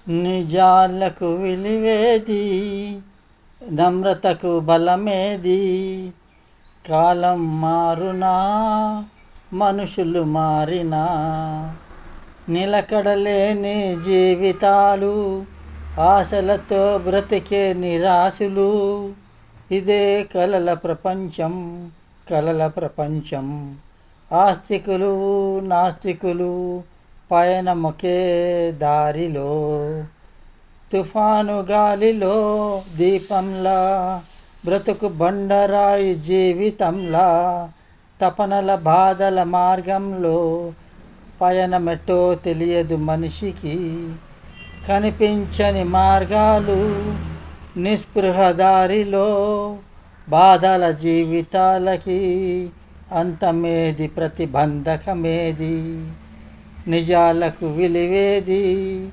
నిజాలకు విలువేది, నమ్రతకు బలమేది. కాలం మారునా, మనుషులు మారినా, నిలకడలేని జీవితాలు, ఆశలతో బ్రతికే నిరాశులు. ఇదే కలల ప్రపంచం, కలల ప్రపంచం. ఆస్తికులు నాస్తికులు పయనమొకే దారిలో, తుఫాను గాలిలో దీపంలా, బ్రతుకు బండరాయి జీవితంలా. తపనల బాధల మార్గంలో పయనమెటో తెలియదు మనిషికి. కనిపించని మార్గాలు, నిస్పృహ దారిలో, బాధల జీవితాలకి అంతమేది, ప్రతిబంధకమేది. నిజాలకు విలువేది,